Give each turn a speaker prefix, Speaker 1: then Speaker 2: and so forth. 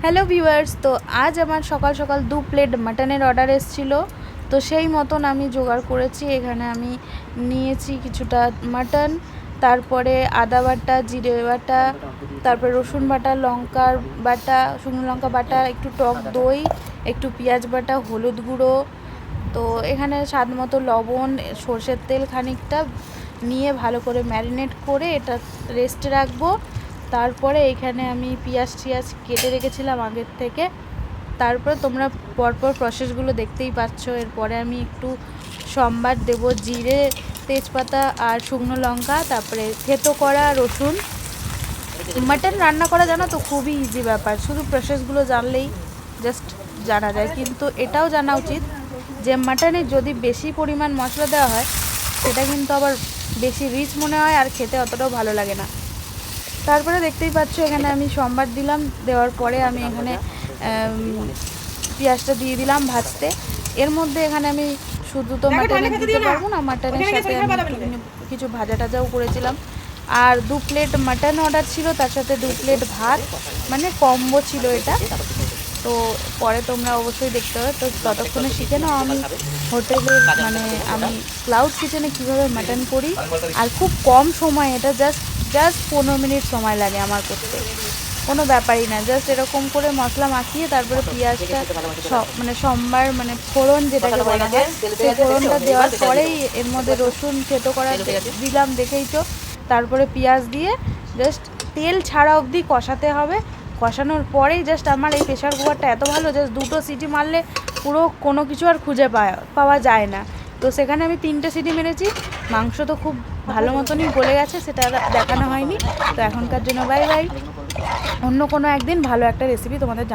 Speaker 1: Hello viewers, তো আজ আমার সকাল সকাল 2 প্লেট মাটনের অর্ডার এসেছিল। তো সেই মতন আমি জোগাড় করেছি। এখানে আমি নিয়েছি কিছুটা মাটন, তারপরে আদা বাটা, জিরে বাটা, তারপরে রসুন বাটা, লঙ্কার বাটা, শুকনো লঙ্কা বাটা, একটু টক দই, একটু পেঁয়াজ বাটা, হলুদ গুঁড়ো, তো এখানে স্বাদ মতো লবণ, সর্ষের তেল খানিকটা নিয়ে ভালো করে ম্যারিনেট করে এটা রেস্টে রাখবো। তারপরে এখানে আমি পেঁয়াজ কেটে রেখেছিলাম আগের থেকে। তারপরে তোমরা পরপর প্রসেসগুলো দেখতেই পাচ্ছ। এরপরে আমি একটু সম্বার দেব, জিরে, তেজপাতা আর শুকনো লঙ্কা, তারপরে থেতো করা রসুন। মাটন রান্না করা জানো তো খুবই ইজি ব্যাপার, শুধু প্রসেসগুলো জানলেই জাস্ট জানা যায়। কিন্তু এটাও জানা উচিত যে মাটনে যদি বেশি পরিমাণ মশলা দেওয়া হয় সেটা কিন্তু আবার বেশি রিচ মনে হয় আর খেতে অতটাও ভালো লাগে না। তারপরে দেখতেই পাচ্ছ এখানে আমি সম্বার দিলাম, দেওয়ার পরে আমি এখানে পেঁয়াজটা দিয়ে দিলাম ভাজতে। এর মধ্যে এখানে আমি শুধু তো মাটনে দিতে পারবো না, মাটনের সাথে আমি কিছু ভাজা টাজাও করেছিলাম। আর 2 প্লেট মাটন অর্ডার ছিল, তার সাথে 2 প্লেট ভাত, মানে কম্বো ছিল এটা। তো পরে তোমরা অবশ্যই দেখতে হবে। তো ততক্ষণে শিখে নাও আমি হোটেলের মানে আমি ক্লাউড কিচেনে কীভাবে মাটন করি। আর খুব কম সময়, এটা জাস্ট 15 মিনিট সময় লাগে আমার করতে, কোনো ব্যাপারই না। জাস্ট এরকম করে মশলা মাখিয়ে তারপরে পেঁয়াজটা মানে সম্বার মানে ফোড়ন যেটাকে বলা হয়, সেই ফোড়নটা দেওয়ার পরেই এর মধ্যে রসুন থেতো করা দিলাম, দেখেই তো। তারপরে পেঁয়াজ দিয়ে জাস্ট তেল ছাড়া অবধি কষাতে হবে। কষানোর পরেই জাস্ট আমার এই প্রেশার কুকারটা এত ভালো, জাস্ট 2টো সিটি মারলে পুরো কোনো কিছু আর খুঁজে পাওয়া যায় না। তো সেখানে আমি 3টে সিটি মেরেছি। মাংস তো খুব ভালো মতনই গলে গেছে, সেটা দেখানো হয়নি। তো এখনকার জন্য বাই বাই। অন্য কোনো একদিন ভালো একটা রেসিপি তোমাদের